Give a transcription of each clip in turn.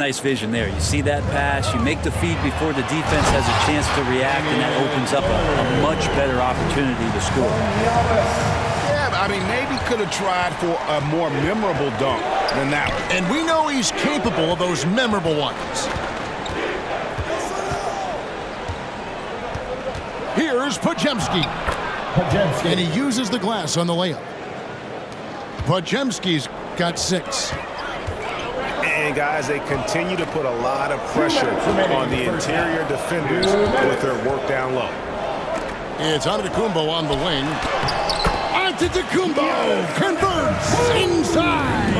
Nice vision there. You see that pass, you make the feed before the defense has a chance to react, and that opens up a much better opportunity to score. Yeah, I mean, maybe could have tried for a more memorable dunk than that one. And we know he's capable of those memorable ones. Here's Podziemski. And he uses the glass on the layup. Podziemski's got 6. And guys, they continue to put a lot of pressure on the interior defenders with their work down low. It's Antetokounmpo on the wing. Antetokounmpo converts inside.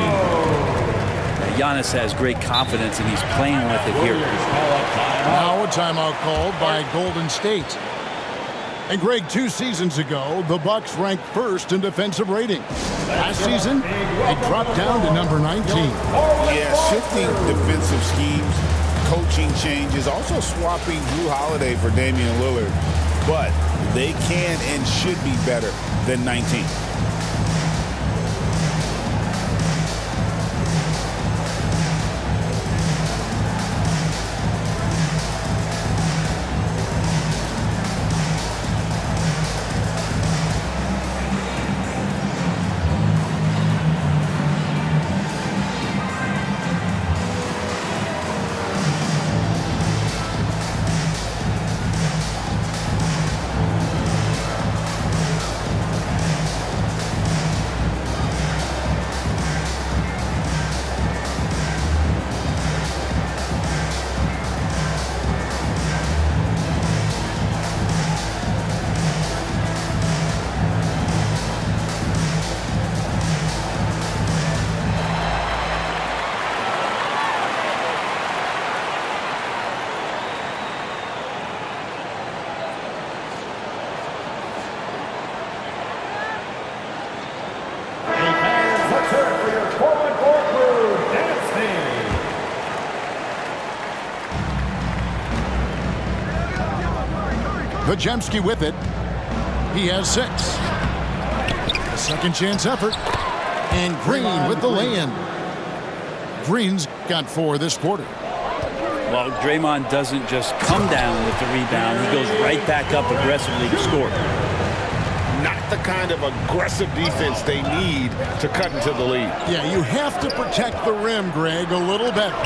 Giannis has great confidence, and he's playing with it here. Now a timeout called by Golden State. And Greg, 2 seasons ago, the Bucks ranked 1st in defensive rating. Last season, it dropped down to number 19. Yeah, shifting defensive schemes, coaching changes, also swapping Jrue Holiday for Damian Lillard. But they can and should be better than 19. Podziemski with it. He has 6. A second chance effort. And Green with the lay-in. Green's got 4 this quarter. Well, Draymond doesn't just come down with the rebound. He goes right back up aggressively to score. Not the kind of aggressive defense they need to cut into the lead. Yeah, you have to protect the rim, Greg, a little better.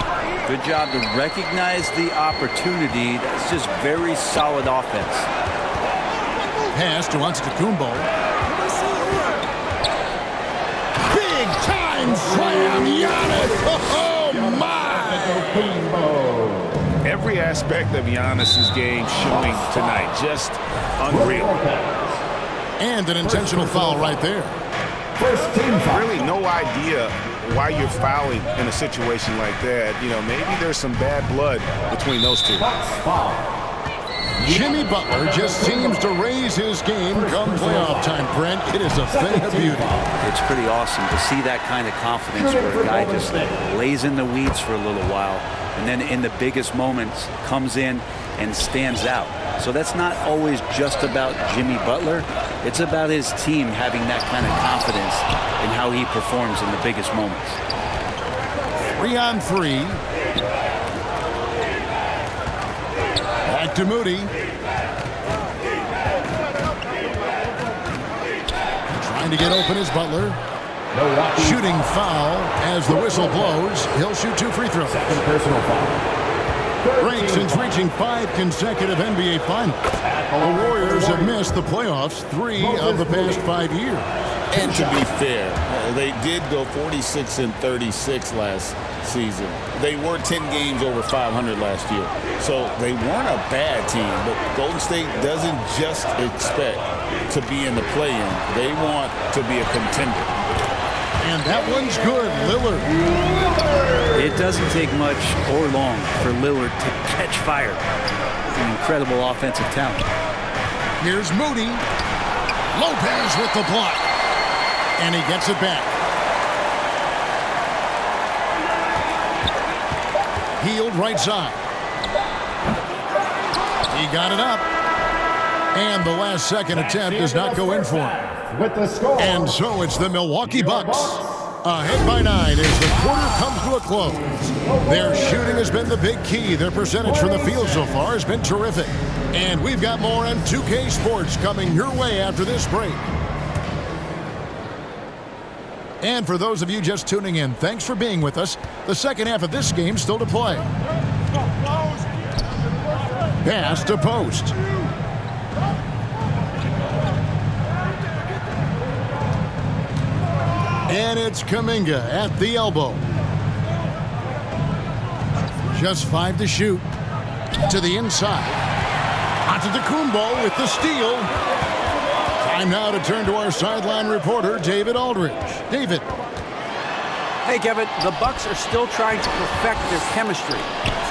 Good job to recognize the opportunity. That's just very solid offense. Pass to Antetokounmpo. Big time slam, Giannis. Oh, my! Every aspect of Giannis's game showing tonight. Just unreal. And an intentional foul right there. Really no idea why you're fouling in a situation like that. You know, maybe there's some bad blood between those two. Jimmy Butler just seems to raise his game come playoff time, Brent. It is a thing of beauty. It's pretty awesome to see that kind of confidence where a guy just lays in the weeds for a little while and then in the biggest moments comes in and stands out. So that's not always just about Jimmy Butler. It's about his team having that kind of confidence in how he performs in the biggest moments. 3 on 3. Back to Moody. Trying to get open is Butler. Shooting foul as the whistle blows. He'll shoot 2 free throws. Personal foul. Break since reaching 5 consecutive NBA Finals. The Warriors have missed the playoffs 3 of the past 5 years. And to be fair, they did go 46-36 last season. They were 10 games over 500 last year. So they weren't a bad team, but Golden State doesn't just expect to be in the play-in. They want to be a contender. And that one's good, Lillard. It doesn't take much or long for Lillard to catch fire. An incredible offensive talent. Here's Moody. Lopez with the block. And he gets it back. Healed right side. He got it up. And the last second attempt does not go in for him. With the score. And so it's the Milwaukee Bucks Ahead by 9 as the quarter comes to a close. Their shooting has been the big key. Their percentage from the field so far has been terrific. And we've got more on 2K Sports coming your way after this break. And for those of you just tuning in, thanks for being with us. The second half of this game still to play. Pass to Post. And it's Kuminga at the elbow. Just 5 to shoot. To the inside. Antetokounmpo with the steal. Time now to turn to our sideline reporter, David Aldridge. David. Hey, Kevin. The Bucks are still trying to perfect their chemistry.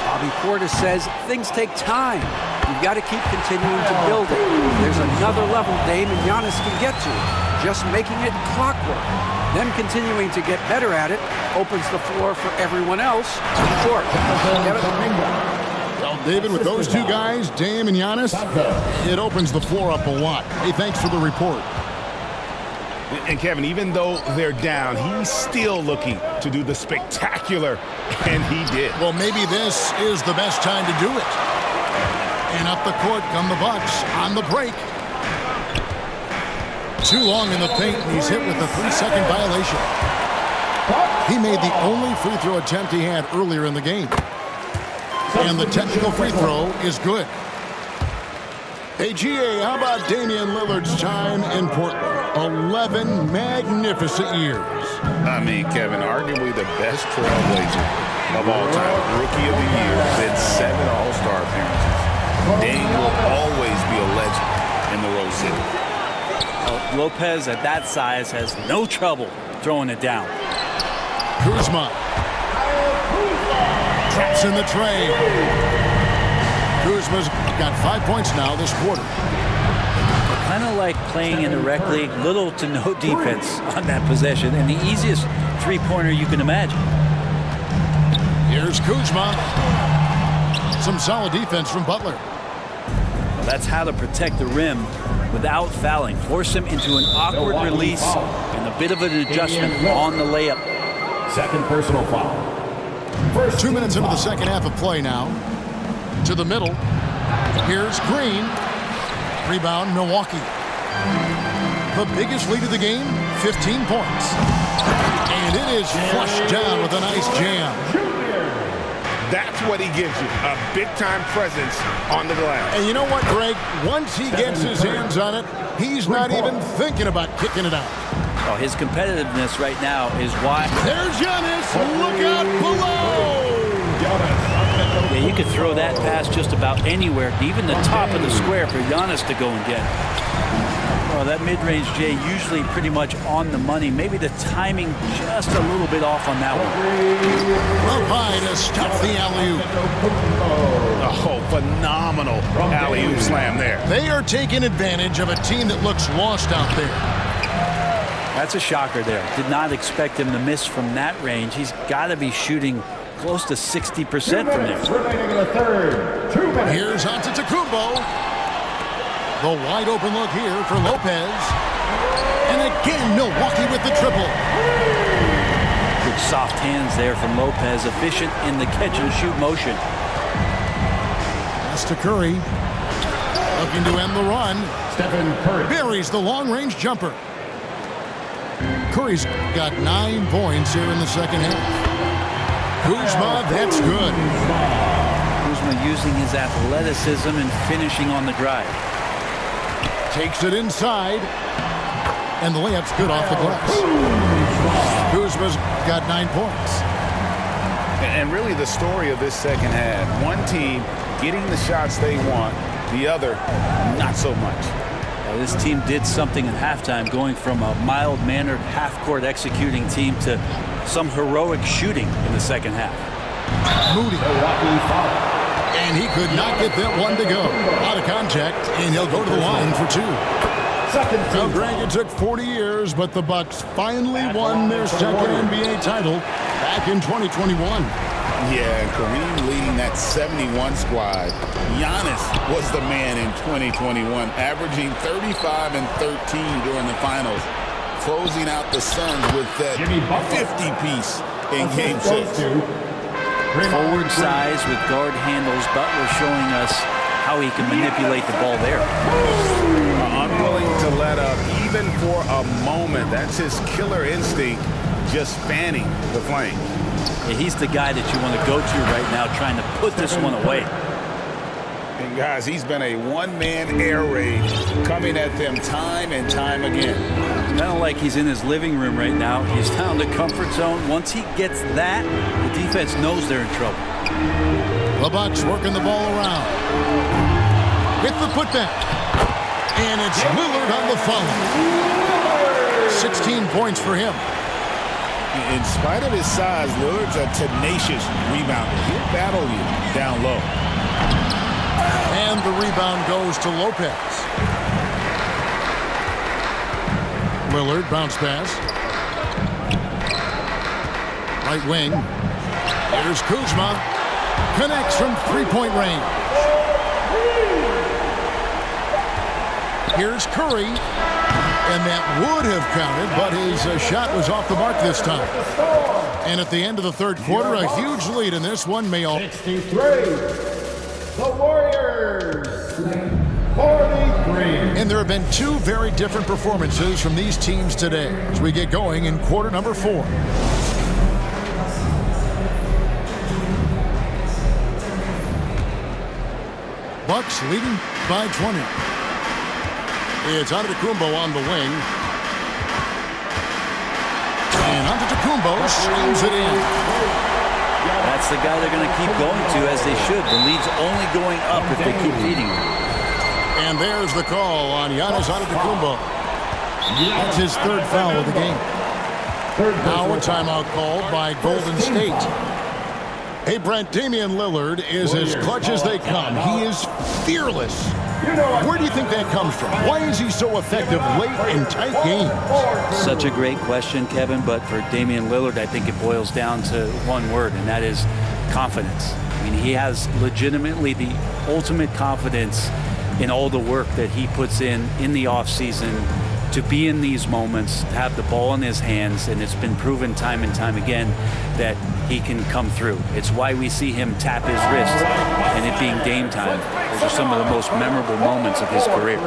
Bobby Portis says things take time. You've got to keep continuing to build it. There's another level Dame and Giannis can get to. Just making it clockwork. Them continuing to get better at it opens the floor for everyone else to score. Well, David, with those two guys, Dame and Giannis, it opens the floor up a lot. Hey, thanks for the report. And Kevin, even though they're down, he's still looking to do the spectacular, and he did. Well, maybe this is the best time to do it. And up the court come the Bucks on the break. Too long in the paint, and he's hit with a 3-second violation. He made the only free throw attempt he had earlier in the game. And the technical free throw is good. Hey, GA, how about Damian Lillard's time in Portland? 11 magnificent years. I mean, Kevin, arguably the best trailblazer of all time. Rookie of the year, with 7 All-Star appearances. Dame will always be a legend in the Rose City. Lopez at that size has no trouble throwing it down. Kuzma. Traps in the tray. Kuzma's got 5 points now this quarter. Kind of like playing in the rec league, little to no defense on that possession, and the easiest three-pointer you can imagine. Here's Kuzma. Some solid defense from Butler. Well, that's how to protect the rim without fouling. Force him into an awkward release and a bit of an adjustment on the layup. Second personal foul. 2 minutes into the second half of play now. To the middle. Here's Green. Rebound, Milwaukee. The biggest lead of the game, 15 points. And it is flushed down with a nice jam. That's what he gives you, a big-time presence on the glass. And you know what, Greg? Once he gets his hands on it, he's not even thinking about kicking it out. Oh, his competitiveness right now is why. There's Giannis. Look out below. Yeah, you could throw that pass just about anywhere, even the top of the square for Giannis to go and get. Well, that mid-range, Jay, usually pretty much on the money. Maybe the timing just a little bit off on that one. Rapine to stop the alley-oop. Oh, phenomenal alley-oop slam there. They are taking advantage of a team that looks lost out there. That's a shocker there. Did not expect him to miss from that range. He's got to be shooting close to 60% from there. Here's Antetokounmpo. The wide open look here for Lopez. And again, Milwaukee with the triple. Good soft hands there from Lopez. Efficient in the catch and shoot motion. Pass to Curry. Looking to end the run. Stephen Curry buries the long-range jumper. Curry's got 9 points here in the second half. Kuzma, that's good. Kuzma using his athleticism and finishing on the drive. Takes it inside. And the layup's good off the glass. Kuzma's got 9 points. And really the story of this second half, one team getting the shots they want, the other not so much. This team did something at halftime, going from a mild-mannered half-court executing team to some heroic shooting in the second half. Moody. And he could not get that one to go. Out of contact, and he'll go to the line for 2. Now, Greg, it took 40 years, but the Bucks finally won their second NBA title back in 2021. Yeah, and Kareem leading that 71 squad. Giannis was the man in 2021, averaging 35 and 13 during the finals. closing out the Suns with that Jimmy Butler. 50-piece in Game 6. Forward size with guard handles. Butler showing us how he can manipulate the ball there. Unwilling to let up even for a moment. That's his killer instinct, just fanning the flame. Yeah, he's the guy that you want to go to right now trying to put this one away. And guys, he's been a one-man air raid coming at them time and time again. Kind of like he's in his living room right now. He's found the comfort zone. Once he gets that, the defense knows they're in trouble. The Bucks working the ball around. With the putback. And it's Lillard on the follow. 16 points for him. In spite of his size, Lillard's a tenacious rebounder. He'll battle you down low. And the rebound goes to Lopez. Lillard, bounce pass. Right wing. Here's Kuzma. Connects from three-point range. Here's Curry. And that would have counted, but his shot was off the mark this time. And at the end of the third quarter, a huge lead in this one. 63. The Warriors. 43. And there have been two very different performances from these teams today as we get going in quarter number 4. Bucks leading by 20. It's Antetokounmpo on the wing. And Antetokounmpo slams it in. That's the guy they're going to keep going to, as they should. The lead's only going up if they keep feeding him. And there's the call on Giannis Antetokounmpo. That's his third foul of the game. Now a timeout called by Golden State. Hey, Brent, Damian Lillard is as clutch as they come. He is fearless. Where do you think that comes from? Why is he so effective late in tight games? Such a great question, Kevin, but for Damian Lillard, I think it boils down to one word, and that is confidence. I mean, he has legitimately the ultimate confidence in all the work that he puts in the offseason to be in these moments, to have the ball in his hands, and it's been proven time and time again that he can come through. It's why we see him tap his wrist and it being game time. Those are some of the most memorable moments of his career.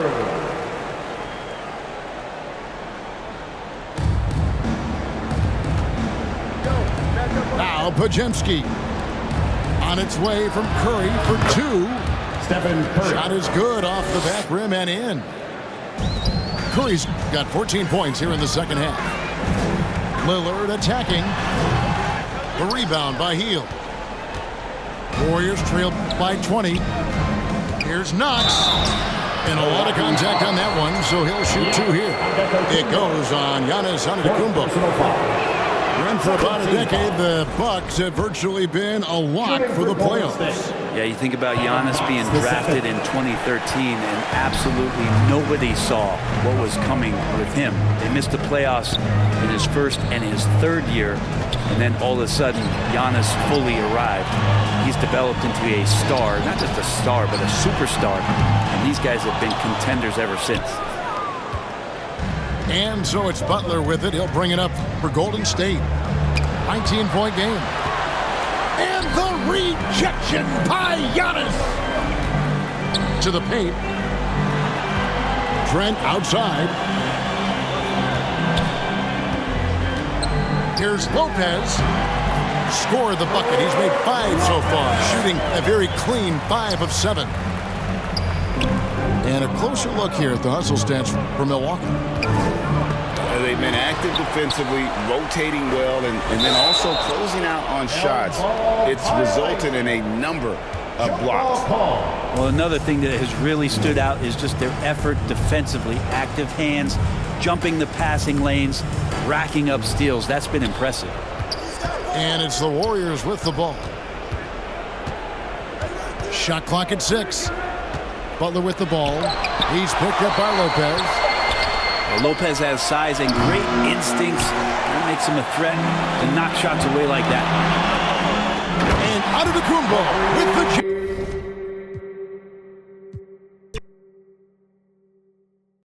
Now Podziemski on its way from Curry for 2. Stephen Curry. Shot is good off the back rim and in. Curry's got 14 points here in the second half. Lillard attacking. The rebound by Hield. Warriors trail by 20. Here's Knox. And a lot of contact on that one, so he'll shoot 2 here. It goes on Giannis Antetokounmpo. And for about a decade, the Bucks have virtually been a lock for the playoffs. Yeah, you think about Giannis being drafted in 2013, and absolutely nobody saw what was coming with him. They missed the playoffs in his first and his third year, and then all of a sudden, Giannis fully arrived. He's developed into a star, not just a star, but a superstar, and these guys have been contenders ever since. And so it's Butler with it. He'll bring it up for Golden State. 19-point game. And the rejection by Giannis. To the paint. Trent outside. Here's Lopez. Scored the bucket. He's made 5 so far, shooting a very clean 5 of 7. And a closer look here at the hustle stats for Milwaukee. They've been active defensively, rotating well, and then also closing out on shots. It's resulted in a number of blocks. Well, another thing that has really stood out is just their effort defensively. Active hands, jumping the passing lanes, racking up steals. That's been impressive. And it's the Warriors with the ball. Shot clock at 6. Butler with the ball. He's picked up by Lopez. Well, Lopez has size and great instincts. That makes him a threat to knock shots away like that. And Antetokounmpo with the